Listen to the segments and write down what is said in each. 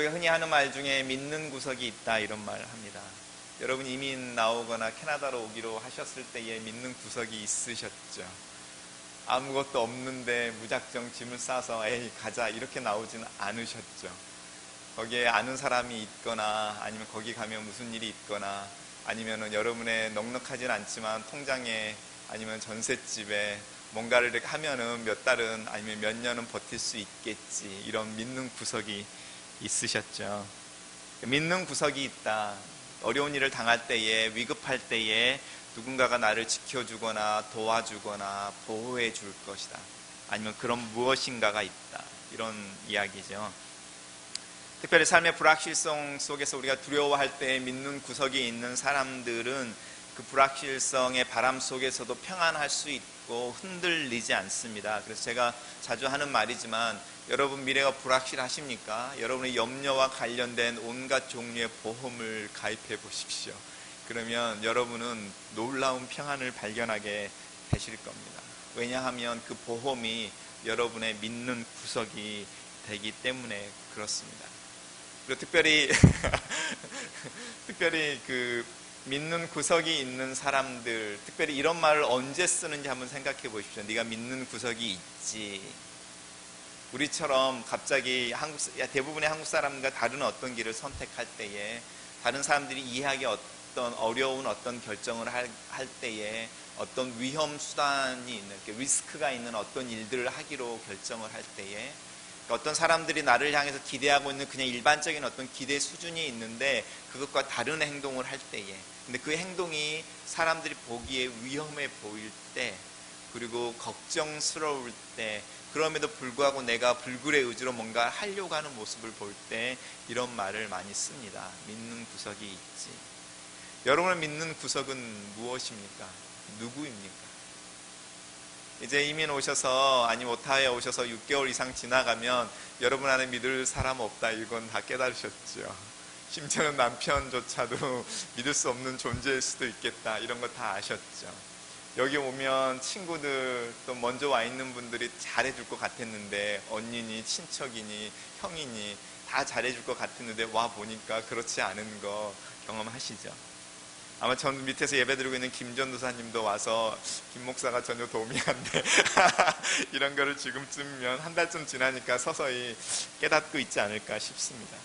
우리가 흔히 하는 말 중에 믿는 구석이 있다 이런 말을 합니다. 여러분 이민 나오거나 캐나다로 오기로 하셨을 때에 믿는 구석이 있으셨죠? 아무것도 없는데 무작정 짐을 싸서 에이 가자 이렇게 나오지는 않으셨죠? 거기에 아는 사람이 있거나 아니면 거기 가면 무슨 일이 있거나 아니면은 여러분의 넉넉하진 않지만 통장에 아니면 전셋집에 뭔가를 이렇게 하면은 몇 달은 아니면 몇 년은 버틸 수 있겠지 이런 믿는 구석이 있으셨죠. 믿는 구석이 있다. 어려운 일을 당할 때에 위급할 때에 누군가가 나를 지켜주거나 도와주거나 보호해 줄 것이다. 아니면 그런 무엇인가가 있다. 이런 이야기죠. 특별히 삶의 불확실성 속에서 우리가 두려워할 때 믿는 구석이 있는 사람들은 그 불확실성의 바람 속에서도 평안할 수 있고 흔들리지 않습니다. 그래서 제가 자주 하는 말이지만 여러분 미래가 불확실하십니까? 여러분의 염려와 관련된 온갖 종류의 보험을 가입해 보십시오. 그러면 여러분은 놀라운 평안을 발견하게 되실 겁니다. 왜냐하면 그 보험이 여러분의 믿는 구석이 되기 때문에 그렇습니다. 그리고 특별히 그 믿는 구석이 있는 사람들, 특별히 이런 말을 언제 쓰는지 한번 생각해 보십시오. 네가 믿는 구석이 있지. 우리처럼 갑자기 대부분의 한국 사람과 다른 어떤 길을 선택할 때에 다른 사람들이 이해하기 어떤 어려운 어떤 결정을 할 때에 어떤 위험 수단이 있는 리스크가 있는 어떤 일들을 하기로 결정을 할 때에 어떤 사람들이 나를 향해서 기대하고 있는 그냥 일반적인 어떤 기대 수준이 있는데 그것과 다른 행동을 할 때에 근데 그 행동이 사람들이 보기에 위험해 보일 때 그리고 걱정스러울 때 그럼에도 불구하고 내가 불굴의 의지로 뭔가 하려고 하는 모습을 볼 때 이런 말을 많이 씁니다. 믿는 구석이 있지. 여러분을 믿는 구석은 무엇입니까? 누구입니까? 이제 이민 오셔서 아니면 오타에 오셔서 6개월 이상 지나가면 여러분 안에 믿을 사람 없다 이건 다 깨달으셨죠. 심지어는 남편조차도 믿을 수 없는 존재일 수도 있겠다 이런 거 다 아셨죠. 여기 오면 친구들 또 먼저 와 있는 분들이 잘해줄 것 같았는데 언니니 친척이니 형이니 다 잘해줄 것 같았는데 와 보니까 그렇지 않은 거 경험하시죠. 아마 전 밑에서 예배드리고 있는 김 전도사님도 와서 김 목사가 전혀 도움이 안 돼 이런 거를 지금쯤이면 한 달쯤 지나니까 서서히 깨닫고 있지 않을까 싶습니다.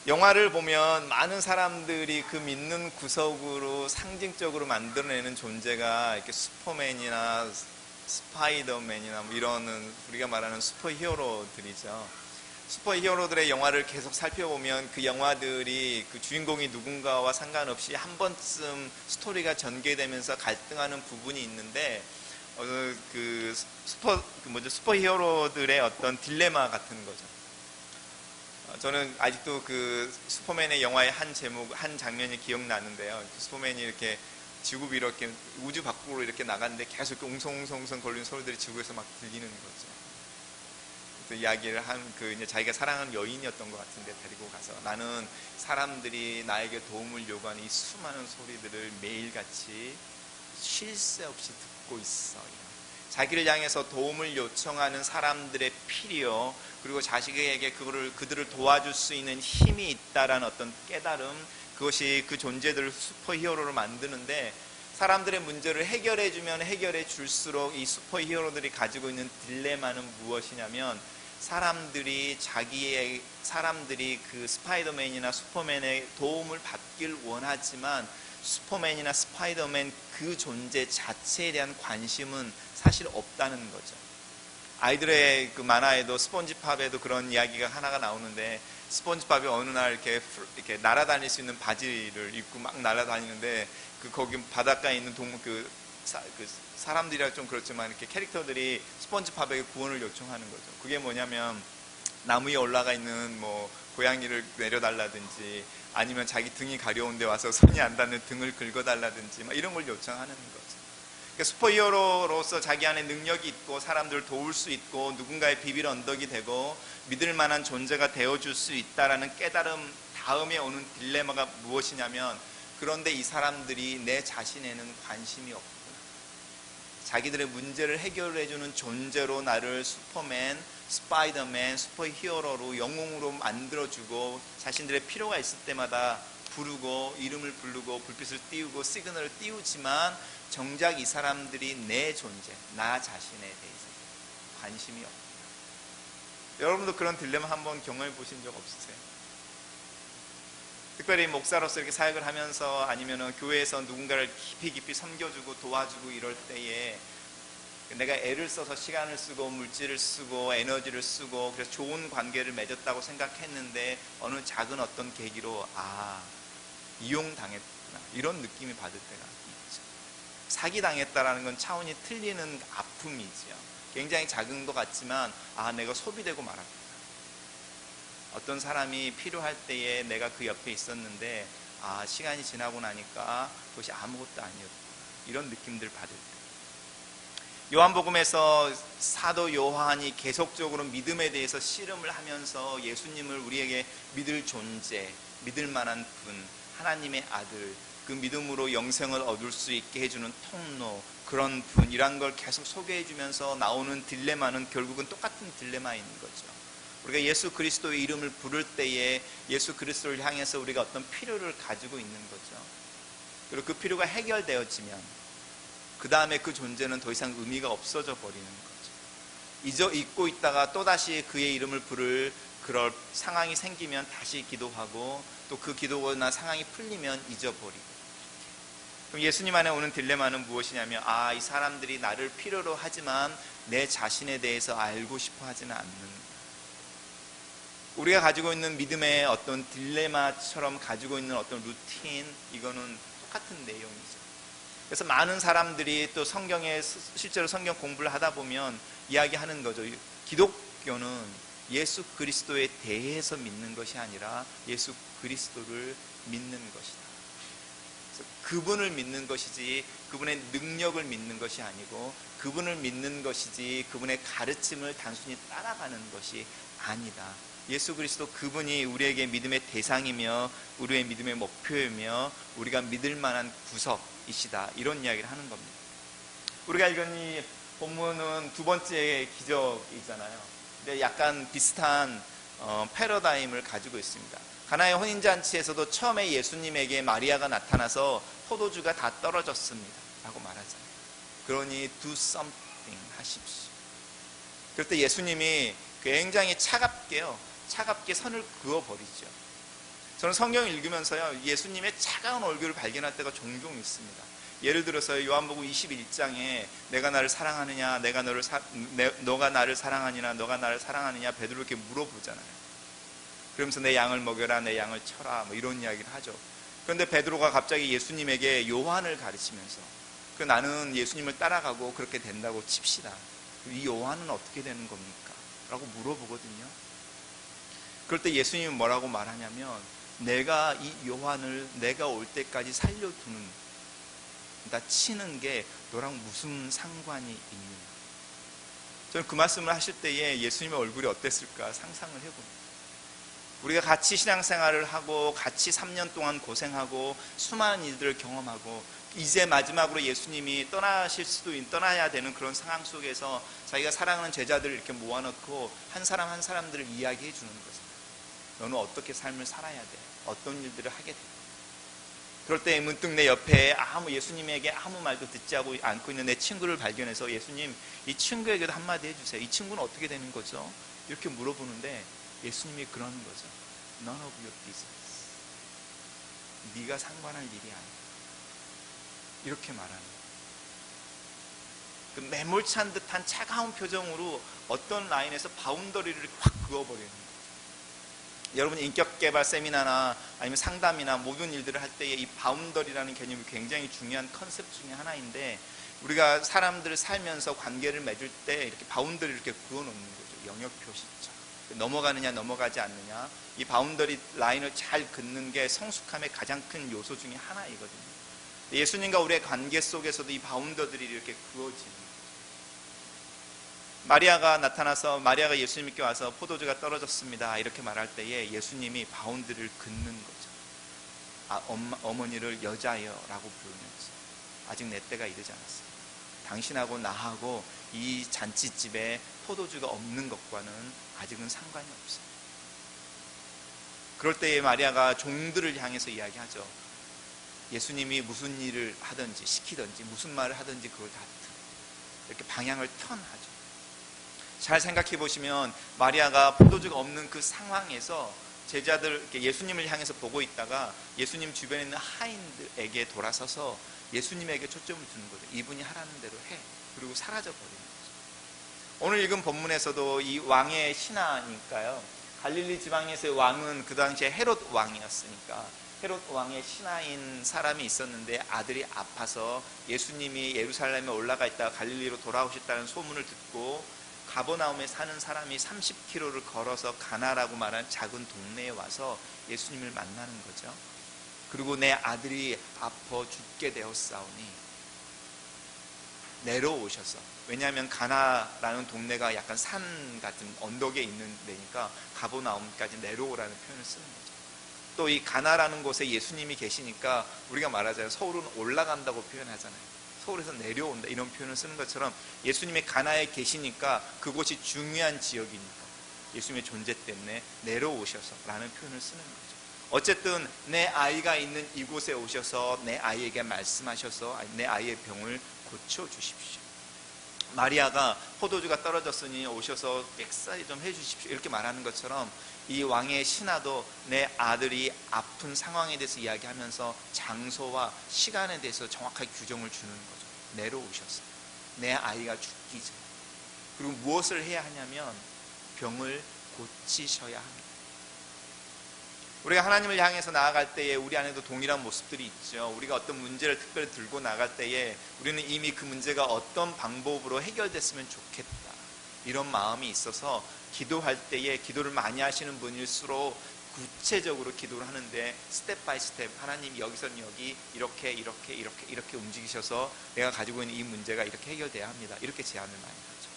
영화를 보면 많은 사람들이 그 믿는 구석으로 상징적으로 만들어내는 존재가 이렇게 슈퍼맨이나 스파이더맨이나 뭐 이런 우리가 말하는 슈퍼히어로들이죠. 슈퍼히어로들의 영화를 계속 살펴보면 그 영화들이 그 주인공이 누군가와 상관없이 한 번쯤 스토리가 전개되면서 갈등하는 부분이 있는데 슈퍼히어로들의 어떤 딜레마 같은 거죠. 저는 아직도 그 슈퍼맨의 영화의 한 장면이 기억나는데요. 슈퍼맨이 이렇게 지구 위로 이렇게 우주 밖으로 이렇게 나갔는데 계속 이렇게 웅성웅성 걸리는 소리들이 지구에서 막 들리는 거죠. 이야기를 이제 자기가 사랑하는 여인이었던 것 같은데 데리고 가서 나는 사람들이 나에게 도움을 요구하는 이 수많은 소리들을 매일같이 쉴 새 없이 듣고 있어요. 자기를 향해서 도움을 요청하는 사람들의 필요 그리고 자식에게 그들을 도와줄 수 있는 힘이 있다라는 어떤 깨달음 그것이 그 존재들을 슈퍼히어로로 만드는데 사람들의 문제를 해결해주면 해결해 줄수록 이 슈퍼히어로들이 가지고 있는 딜레마는 무엇이냐면 사람들이 그 스파이더맨이나 슈퍼맨의 도움을 받길 원하지만 슈퍼맨이나 스파이더맨 그 존재 자체에 대한 관심은 사실 없다는 거죠. 아이들의 그 만화에도 스폰지밥에도 그런 이야기가 하나가 나오는데 스폰지밥이 어느 날 이렇게 날아다닐 수 있는 바지를 입고 막 날아다니는데 거기 바닷가에 있는 사람들이라 좀 그렇지만 이렇게 캐릭터들이 스폰지밥에게 구원을 요청하는 거죠. 그게 뭐냐면 나무 위에 올라가 있는 뭐 고양이를 내려달라든지 아니면 자기 등이 가려운 데 와서 손이 안 닿는 등을 긁어달라든지 막 이런 걸 요청하는 거죠. 그러니까 슈퍼히어로로서 자기 안에 능력이 있고 사람들을 도울 수 있고 누군가의 비빌 언덕이 되고 믿을 만한 존재가 되어줄 수 있다라는 깨달음 다음에 오는 딜레마가 무엇이냐면 그런데 이 사람들이 내 자신에는 관심이 없구나. 자기들의 문제를 해결해주는 존재로 나를 슈퍼맨 스파이더맨, 슈퍼히어로로 영웅으로 만들어주고 자신들의 필요가 있을 때마다 부르고 이름을 부르고 불빛을 띄우고 시그널을 띄우지만 정작 이 사람들이 내 존재, 나 자신에 대해서 관심이 없다. 여러분도 그런 딜레마 한번 경험해 보신 적 없으세요? 특별히 목사로서 이렇게 사역을 하면서 아니면 교회에서 누군가를 깊이 섬겨주고 도와주고 이럴 때에 내가 애를 써서 시간을 쓰고 물질을 쓰고 에너지를 쓰고 그래서 좋은 관계를 맺었다고 생각했는데 어느 작은 어떤 계기로 이용당했구나 이런 느낌이 받을 때가 있죠. 사기당했다라는 건 차원이 틀리는 아픔이죠. 굉장히 작은 것 같지만 내가 소비되고 말았구나. 어떤 사람이 필요할 때에 내가 그 옆에 있었는데 시간이 지나고 나니까 그것이 아무것도 아니었구나 이런 느낌들 받을 때 요한복음에서 사도 요한이 계속적으로 믿음에 대해서 씨름을 하면서 예수님을 우리에게 믿을 존재, 믿을 만한 분, 하나님의 아들, 그 믿음으로 영생을 얻을 수 있게 해주는 통로, 그런 분이란 걸 계속 소개해 주면서 나오는 딜레마는 결국은 똑같은 딜레마인 거죠. 우리가 예수 그리스도의 이름을 부를 때에 예수 그리스도를 향해서 우리가 어떤 필요를 가지고 있는 거죠. 그리고 그 필요가 해결되어지면 그 다음에 그 존재는 더 이상 의미가 없어져 버리는 거죠. 잊고 있다가 또다시 그의 이름을 부를 그럴 상황이 생기면 다시 기도하고 또 그 기도나 상황이 풀리면 잊어버리고. 그럼 예수님 안에 오는 딜레마는 무엇이냐면 이 사람들이 나를 필요로 하지만 내 자신에 대해서 알고 싶어 하지는 않는, 우리가 가지고 있는 믿음의 어떤 딜레마처럼 가지고 있는 어떤 루틴, 이거는 똑같은 내용이죠. 그래서 많은 사람들이 또 성경에 실제로 성경 공부를 하다 보면 이야기하는 거죠. 기독교는 예수 그리스도에 대해서 믿는 것이 아니라 예수 그리스도를 믿는 것이다. 그래서 그분을 믿는 것이지 그분의 능력을 믿는 것이 아니고 그분을 믿는 것이지 그분의 가르침을 단순히 따라가는 것이 아니다. 예수 그리스도 그분이 우리에게 믿음의 대상이며 우리의 믿음의 목표이며 우리가 믿을 만한 구석이시다, 이런 이야기를 하는 겁니다. 우리가 읽은 이 본문은 두 번째 기적이잖아요. 근데 약간 비슷한 패러다임을 가지고 있습니다. 가나의 혼인잔치에서도 처음에 예수님에게 마리아가 나타나서 포도주가 다 떨어졌습니다 라고 말하잖아요. 그러니 do something 하십시오. 그럴 때 예수님이 굉장히 차갑게 선을 그어버리죠. 저는 성경을 읽으면서요, 예수님의 차가운 얼굴을 발견할 때가 종종 있습니다. 예를 들어서 요한복음 21장에 내가 나를 사랑하느냐, 너가 나를 사랑하느냐, 너가 나를 사랑하느냐 베드로 이렇게 물어보잖아요. 그러면서 내 양을 먹여라, 내 양을 쳐라, 뭐 이런 이야기를 하죠. 그런데 베드로가 갑자기 예수님에게 요한을 가르치면서 나는 예수님을 따라가고 그렇게 된다고 칩시다. 이 요한은 어떻게 되는 겁니까? 라고 물어보거든요. 그럴 때 예수님은 뭐라고 말하냐면 내가 이 요한을 내가 올 때까지 살려두는, 나 치는 게 너랑 무슨 상관이 있느냐. 저는 그 말씀을 하실 때에 예수님의 얼굴이 어땠을까 상상을 해봅니다. 우리가 같이 신앙생활을 하고 같이 3년 동안 고생하고 수많은 일들을 경험하고 이제 마지막으로 예수님이 떠나야 되는 그런 상황 속에서 자기가 사랑하는 제자들을 이렇게 모아놓고 한 사람 한 사람들을 이야기해 주는 거죠. 너는 어떻게 삶을 살아야 돼? 어떤 일들을 하게 돼? 그럴 때 문득 내 옆에 예수님에게 아무 말도 듣지 않고 있는 내 친구를 발견해서 예수님, 이 친구에게도 한마디 해주세요. 이 친구는 어떻게 되는 거죠? 이렇게 물어보는데 예수님이 그러는 거죠. None of your business. 네가 상관할 일이 아니야. 이렇게 말하는 거예요. 그 매몰찬 듯한 차가운 표정으로 어떤 라인에서 바운더리를 확 그어버리는 거예요. 여러분 인격개발 세미나나 아니면 상담이나 모든 일들을 할 때에 이 바운더리라는 개념이 굉장히 중요한 컨셉 중에 하나인데, 우리가 사람들을 살면서 관계를 맺을 때 이렇게 바운더리를 이렇게 그어놓는 거죠. 영역 표시죠. 넘어가느냐 넘어가지 않느냐, 이 바운더리 라인을 잘 긋는 게 성숙함의 가장 큰 요소 중에 하나이거든요. 예수님과 우리의 관계 속에서도 이 바운더들이 이렇게 그어지는 거죠. 마리아가 예수님께 와서 포도주가 떨어졌습니다 이렇게 말할 때에 예수님이 바운드를 긋는 거죠. 어머니를 여자여 라고 부르면서 아직 내 때가 이르지 않았어요. 당신하고 나하고 이 잔치집에 포도주가 없는 것과는 아직은 상관이 없어요. 그럴 때에 마리아가 종들을 향해서 이야기하죠. 예수님이 무슨 일을 하든지 시키든지 무슨 말을 하든지 그걸 다 이렇게 방향을 턴하죠. 잘 생각해 보시면 마리아가 포도주가 없는 그 상황에서 제자들 예수님을 향해서 보고 있다가 예수님 주변에 있는 하인들에게 돌아서서 예수님에게 초점을 두는 거죠. 이분이 하라는 대로 해. 그리고 사라져 버리는 거죠. 오늘 읽은 본문에서도 이 왕의 신하니까요. 갈릴리 지방에서의 왕은 그 당시에 헤롯 왕이었으니까 헤롯 왕의 신하인 사람이 있었는데 아들이 아파서 예수님이 예루살렘에 올라가 있다가 갈릴리로 돌아오셨다는 소문을 듣고 가버나움에 사는 사람이 30km를 걸어서 가나라고 말하는 작은 동네에 와서 예수님을 만나는 거죠. 그리고 내 아들이 아파 죽게 되었사오니 내려오셔서, 왜냐하면 가나라는 동네가 약간 산 같은 언덕에 있는 데니까 가버나움까지 내려오라는 표현을 쓰는 거죠. 또 이 가나라는 곳에 예수님이 계시니까 우리가 말하자면 서울은 올라간다고 표현하잖아요. 서울에서 내려온다 이런 표현을 쓰는 것처럼 예수님이 가나에 계시니까 그곳이 중요한 지역이니까 예수님의 존재 때문에 내려오셔서 라는 표현을 쓰는 거죠. 어쨌든 내 아이가 있는 이곳에 오셔서 내 아이에게 말씀하셔서 내 아이의 병을 고쳐주십시오. 마리아가 포도주가 떨어졌으니 오셔서 백사리 좀 해주십시오 이렇게 말하는 것처럼 이 왕의 신하도 내 아들이 아픈 상황에 대해서 이야기하면서 장소와 시간에 대해서 정확하게 규정을 주는 거죠. 내려오셔서 내 아이가 죽기 전에. 그리고 무엇을 해야 하냐면 병을 고치셔야 합니다. 우리가 하나님을 향해서 나아갈 때에 우리 안에도 동일한 모습들이 있죠. 우리가 어떤 문제를 특별히 들고 나갈 때에 우리는 이미 그 문제가 어떤 방법으로 해결됐으면 좋겠다 이런 마음이 있어서 기도할 때에 기도를 많이 하시는 분일수록 구체적으로 기도를 하는데 스텝 바이 스텝 하나님 여기서는 여기 이렇게 움직이셔서 내가 가지고 있는 이 문제가 이렇게 해결돼야 합니다 이렇게 제안을 많이 하죠.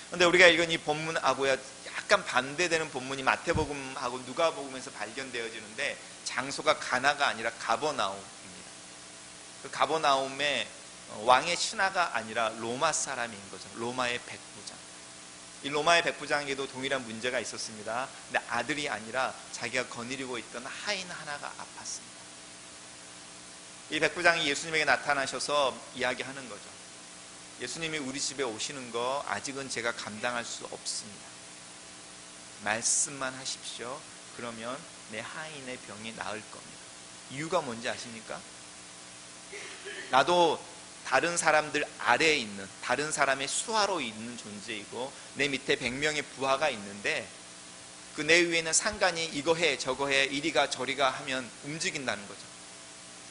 그런데 우리가 읽은 이 본문하고야 약간 반대되는 본문이 마태복음하고 누가복음에서 발견되어지는데 장소가 가나가 아니라 가버나움입니다. 그 가버나움에 왕의 신하가 아니라 로마 사람인 거죠. 로마의 백부장. 이 로마의 백부장에게도 동일한 문제가 있었습니다. 근데 아들이 아니라 자기가 거느리고 있던 하인 하나가 아팠습니다. 이 백부장이 예수님에게 나타나셔서 이야기하는 거죠. 예수님이 우리 집에 오시는 거 아직은 제가 감당할 수 없습니다. 말씀만 하십시오. 그러면 내 하인의 병이 나을 겁니다. 이유가 뭔지 아십니까? 나도 다른 사람들 아래에 있는, 다른 사람의 수하로 있는 존재이고 내 밑에 100명의 부하가 있는데 그 내 위에는 상관이 이거 해 저거 해 이리가 저리가 하면 움직인다는 거죠.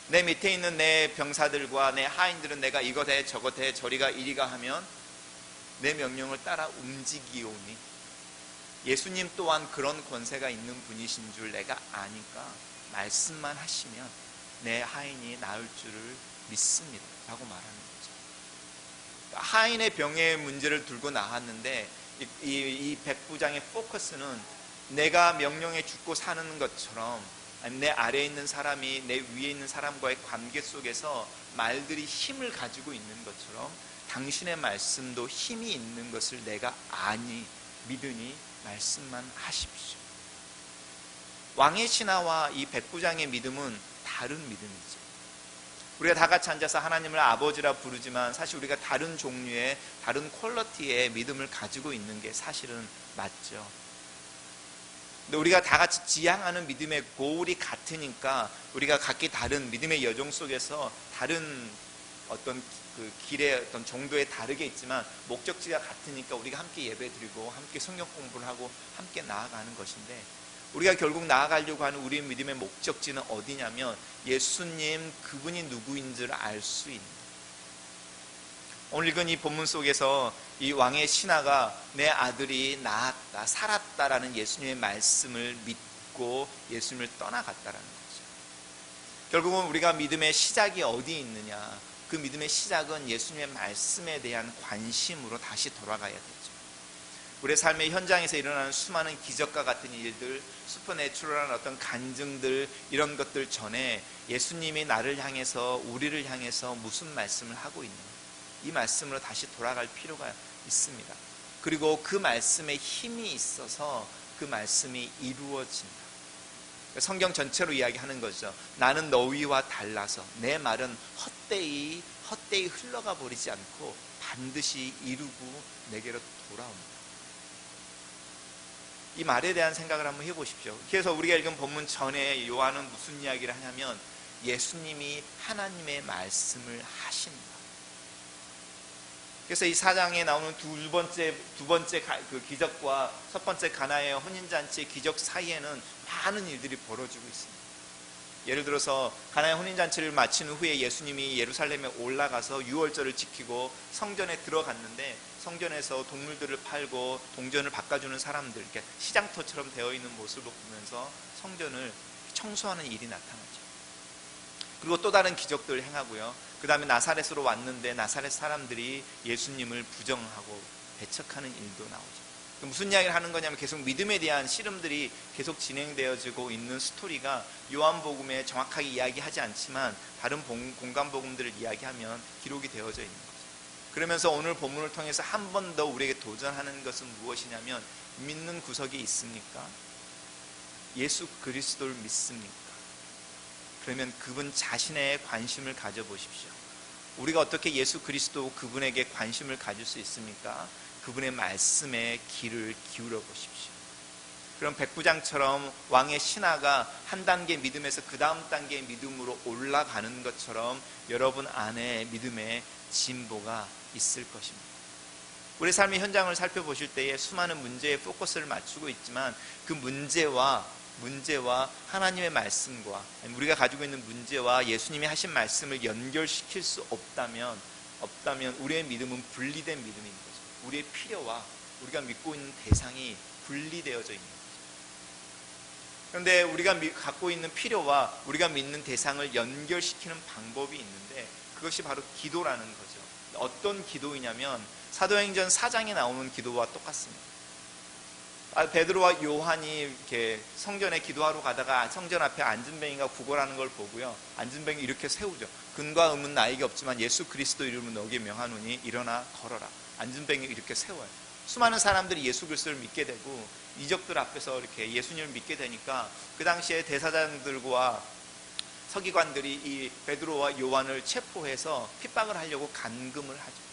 내 밑에 있는 내 병사들과 내 하인들은 내가 이거 해 저거 해 저리가 이리가 하면 내 명령을 따라 움직이오니 예수님 또한 그런 권세가 있는 분이신 줄 내가 아니까 말씀만 하시면 내 하인이 나을 줄을 믿습니다 라고 말하는 거죠. 하인의 병의 문제를 들고 나왔는데 이 백부장의 포커스는 내가 명령에 죽고 사는 것처럼 내 아래에 있는 사람이 내 위에 있는 사람과의 관계 속에서 말들이 힘을 가지고 있는 것처럼 당신의 말씀도 힘이 있는 것을 내가 아니 믿으니 말씀만 하십시오. 왕의 신하와 이 백부장의 믿음은 다른 믿음이죠. 우리가 다 같이 앉아서 하나님을 아버지라 부르지만 사실 우리가 다른 종류의 다른 퀄리티의 믿음을 가지고 있는 게 사실은 맞죠. 근데 우리가 다 같이 지향하는 믿음의 고울이 같으니까 우리가 각기 다른 믿음의 여정 속에서 다른 어떤 그 길의 어떤 정도에 다르게 있지만 목적지가 같으니까 우리가 함께 예배드리고 함께 성경 공부를 하고 함께 나아가는 것인데 우리가 결국 나아가려고 하는 우리의 믿음의 목적지는 어디냐면 예수님 그분이 누구인 줄 알 수 있는, 오늘 읽은 이 본문 속에서 이 왕의 신하가 내 아들이 나았다 살았다라는 예수님의 말씀을 믿고 예수님을 떠나갔다라는 거죠. 결국은 우리가 믿음의 시작이 어디 있느냐, 그 믿음의 시작은 예수님의 말씀에 대한 관심으로 다시 돌아가야 되죠. 우리의 삶의 현장에서 일어나는 수많은 기적과 같은 일들, 슈퍼내추럴한 어떤 간증들, 이런 것들 전에 예수님이 나를 향해서 우리를 향해서 무슨 말씀을 하고 있는가, 이 말씀으로 다시 돌아갈 필요가 있습니다. 그리고 그 말씀에 힘이 있어서 그 말씀이 이루어진다. 성경 전체로 이야기하는 거죠. 나는 너희와 달라서 내 말은 헛되이 흘러가 버리지 않고 반드시 이루고 내게로 돌아옵니다. 이 말에 대한 생각을 한번 해보십시오. 그래서 우리가 읽은 본문 전에 요한은 무슨 이야기를 하냐면 예수님이 하나님의 말씀을 하신다. 그래서 이 4장에 나오는 두 번째 그 기적과 첫 번째 가나의 혼인잔치의 기적 사이에는 많은 일들이 벌어지고 있습니다. 예를 들어서 가나의 혼인잔치를 마친 후에 예수님이 예루살렘에 올라가서 유월절을 지키고 성전에 들어갔는데 성전에서 동물들을 팔고 동전을 바꿔주는 사람들, 이렇게 시장터처럼 되어 있는 모습을 보면서 성전을 청소하는 일이 나타나죠. 그리고 또 다른 기적들을 행하고요. 그 다음에 나사렛으로 왔는데 나사렛 사람들이 예수님을 부정하고 배척하는 일도 나오죠. 무슨 이야기를 하는 거냐면 계속 믿음에 대한 씨름들이 계속 진행되어지고 있는 스토리가 요한복음에 정확하게 이야기하지 않지만 다른 공간복음들을 이야기하면 기록이 되어져 있는 거죠. 그러면서 오늘 본문을 통해서 한 번 더 우리에게 도전하는 것은 무엇이냐면 믿는 구석이 있습니까? 예수 그리스도를 믿습니까? 그러면 그분 자신의 관심을 가져보십시오. 우리가 어떻게 예수 그리스도 그분에게 관심을 가질 수 있습니까? 그분의 말씀에 귀를 기울여 보십시오. 그럼 백부장처럼 왕의 신하가 한 단계 믿음에서 그 다음 단계의 믿음으로 올라가는 것처럼 여러분 안에 믿음의 진보가 있을 것입니다. 우리 삶의 현장을 살펴보실 때에 수많은 문제에 포커스를 맞추고 있지만 그 문제와 하나님의 말씀과 우리가 가지고 있는 문제와 예수님이 하신 말씀을 연결시킬 수 없다면 우리의 믿음은 분리된 믿음인 거죠. 우리의 필요와 우리가 믿고 있는 대상이 분리되어져 있는 거죠. 그런데 우리가 갖고 있는 필요와 우리가 믿는 대상을 연결시키는 방법이 있는데 그것이 바로 기도라는 거죠. 어떤 기도이냐면 사도행전 4장에 나오는 기도와 똑같습니다. 베드로와 요한이 이렇게 성전에 기도하러 가다가 성전 앞에 안진뱅이가 구걸하는 걸 보고요. 안진뱅이 이렇게 세우죠. 근과 음은 나에게 없지만 예수 그리스도 이름으로 너에게 명하노니 일어나 걸어라. 안진뱅이 이렇게 세워요. 수많은 사람들이 예수 그리스도를 믿게 되고 이적들 앞에서 이렇게 예수님을 믿게 되니까 그 당시에 대사장들과 서기관들이 이 베드로와 요한을 체포해서 핍박을 하려고 간금을 하죠.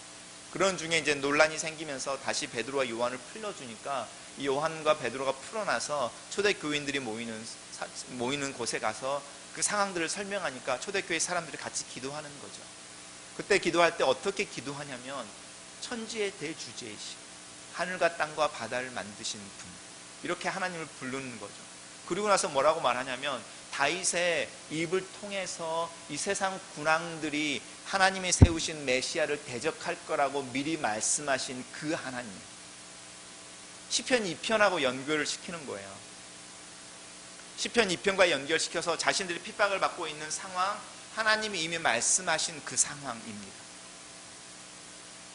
그런 중에 이제 논란이 생기면서 다시 베드로와 요한을 풀려주니까 이 요한과 베드로가 풀어나서 초대교인들이 모이는 곳에 가서 그 상황들을 설명하니까 초대교회 사람들이 같이 기도하는 거죠. 그때 기도할 때 어떻게 기도하냐면 천지의 대주제이신 하늘과 땅과 바다를 만드신 분, 이렇게 하나님을 부르는 거죠. 그리고 나서 뭐라고 말하냐면 다윗의 입을 통해서 이 세상 군왕들이 하나님이 세우신 메시아를 대적할 거라고 미리 말씀하신 그 하나님, 시편 2편하고 연결을 시키는 거예요. 시편 2편과 연결시켜서 자신들이 핍박을 받고 있는 상황, 하나님이 이미 말씀하신 그 상황입니다.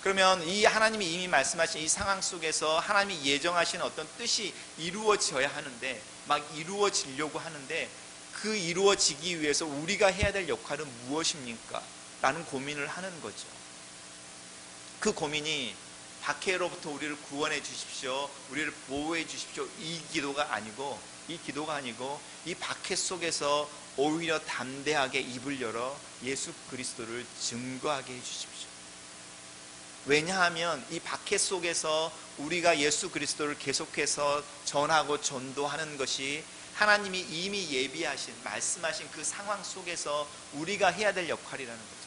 그러면 이 하나님이 이미 말씀하신 이 상황 속에서 하나님이 예정하신 어떤 뜻이 이루어져야 하는데 막 이루어지려고 하는데 그 이루어지기 위해서 우리가 해야 될 역할은 무엇입니까? 라는 고민을 하는 거죠. 그 고민이 박해로부터 우리를 구원해 주십시오, 우리를 보호해 주십시오, 이 기도가 아니고 이 박해 속에서 오히려 담대하게 입을 열어 예수 그리스도를 증거하게 해 주십시오. 왜냐하면 이 박해 속에서 우리가 예수 그리스도를 계속해서 전하고 전도하는 것이 하나님이 이미 예비하신 말씀하신 그 상황 속에서 우리가 해야 될 역할이라는 거죠.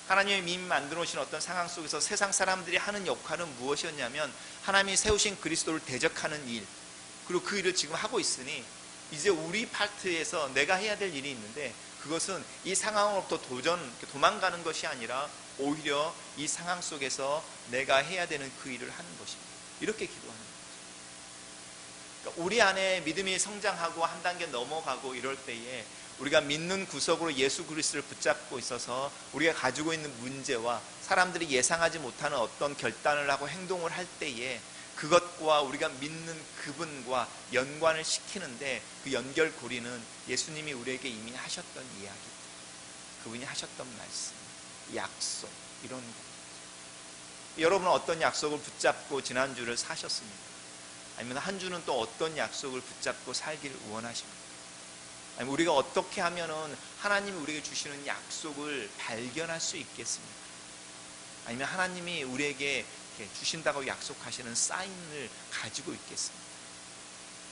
하나님이 이미 만들어 오신 어떤 상황 속에서 세상 사람들이 하는 역할은 무엇이었냐면 하나님이 세우신 그리스도를 대적하는 일, 그리고 그 일을 지금 하고 있으니 이제 우리 파트에서 내가 해야 될 일이 있는데 그것은 이 상황으로부터 도망가는 것이 아니라 오히려 이 상황 속에서 내가 해야 되는 그 일을 하는 것입니다. 이렇게 기도하는 거죠. 그러니까 우리 안에 믿음이 성장하고 한 단계 넘어가고 이럴 때에 우리가 믿는 구석으로 예수 그리스도를 붙잡고 있어서 우리가 가지고 있는 문제와 사람들이 예상하지 못하는 어떤 결단을 하고 행동을 할 때에 그것과 우리가 믿는 그분과 연관을 시키는데 그 연결고리는 예수님이 우리에게 이미 하셨던 이야기, 그분이 하셨던 말씀, 약속, 이런 것. 여러분은 어떤 약속을 붙잡고 지난주를 사셨습니까? 아니면 한 주는 또 어떤 약속을 붙잡고 살기를 원하십니까? 아니면 우리가 어떻게 하면은 하나님이 우리에게 주시는 약속을 발견할 수 있겠습니까? 아니면 하나님이 우리에게 주신다고 약속하시는 사인을 가지고 있겠습니까?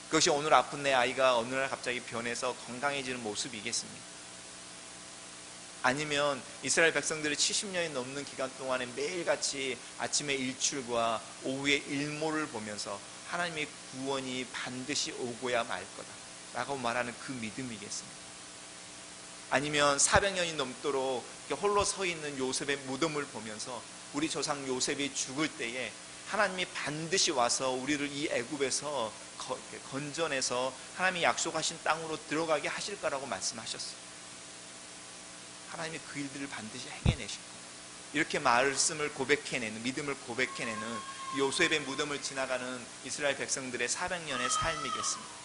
그것이 오늘 아픈 내 아이가 어느 날 갑자기 변해서 건강해지는 모습이겠습니까? 아니면 이스라엘 백성들이 70년이 넘는 기간 동안에 매일같이 아침에 일출과 오후에 일몰을 보면서 하나님의 구원이 반드시 오고야 말 거다 라고 말하는 그 믿음이겠습니다. 아니면 400년이 넘도록 홀로 서 있는 요셉의 무덤을 보면서 우리 조상 요셉이 죽을 때에 하나님이 반드시 와서 우리를 이 애굽에서 건져내서 하나님이 약속하신 땅으로 들어가게 하실 거라고 말씀하셨어요. 하나님이 그 일들을 반드시 행해내실 거예요. 이렇게 말씀을 고백해내는, 믿음을 고백해내는 요셉의 무덤을 지나가는 이스라엘 백성들의 400년의 삶이겠습니다.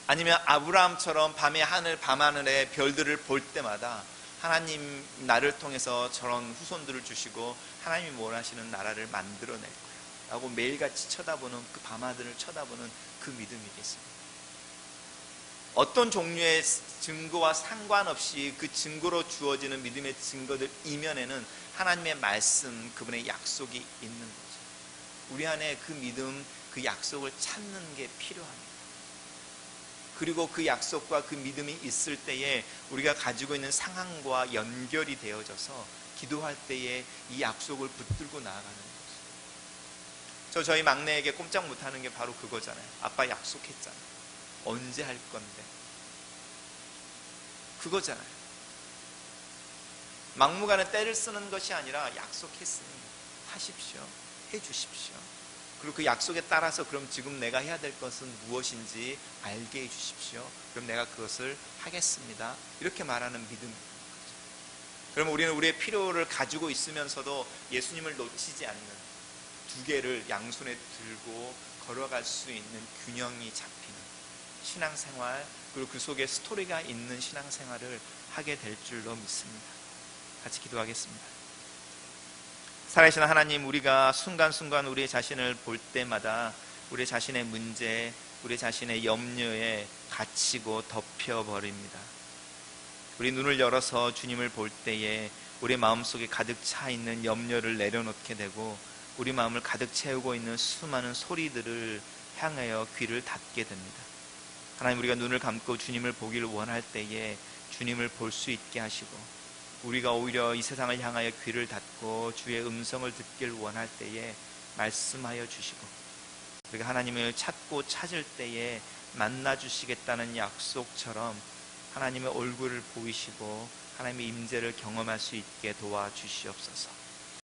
아니면 아브라함처럼 밤의 하늘 밤하늘의 별들을 볼 때마다 하나님 나를 통해서 저런 후손들을 주시고 하나님이 원하시는 나라를 만들어낼 거야 라고 매일같이 쳐다보는 그 밤하늘을 쳐다보는 그 믿음이겠습니다. 어떤 종류의 증거와 상관없이 그 증거로 주어지는 믿음의 증거들 이면에는 하나님의 말씀, 그분의 약속이 있는 거죠. 우리 안에 그 믿음, 그 약속을 찾는 게 필요합니다. 그리고 그 약속과 그 믿음이 있을 때에 우리가 가지고 있는 상황과 연결이 되어져서 기도할 때에 이 약속을 붙들고 나아가는 거죠. 저희 막내에게 꼼짝 못하는 게 바로 그거잖아요. 아빠 약속했잖아요. 언제 할 건데? 그거잖아요. 막무가내 때를 쓰는 것이 아니라 약속했으니 하십시오. 해주십시오. 그리고 그 약속에 따라서 그럼 지금 내가 해야 될 것은 무엇인지 알게 해주십시오. 그럼 내가 그것을 하겠습니다. 이렇게 말하는 믿음입니다. 그러면 우리는 우리의 필요를 가지고 있으면서도 예수님을 놓치지 않는 두 개를 양손에 들고 걸어갈 수 있는 균형이 잡히는 신앙생활, 그리고 그 속에 스토리가 있는 신앙생활을 하게 될 줄로 믿습니다. 같이 기도하겠습니다. 살아계신 하나님, 우리가 순간순간 우리 자신을 볼 때마다 우리 자신의 문제, 우리 자신의 염려에 갇히고 덮여버립니다. 우리 눈을 열어서 주님을 볼 때에 우리 마음속에 가득 차 있는 염려를 내려놓게 되고 우리 마음을 가득 채우고 있는 수많은 소리들을 향하여 귀를 닫게 됩니다. 하나님, 우리가 눈을 감고 주님을 보기를 원할 때에 주님을 볼 수 있게 하시고, 우리가 오히려 이 세상을 향하여 귀를 닫고 주의 음성을 듣길 원할 때에 말씀하여 주시고, 우리가 하나님을 찾고 찾을 때에 만나 주시겠다는 약속처럼 하나님의 얼굴을 보이시고 하나님의 임재를 경험할 수 있게 도와주시옵소서.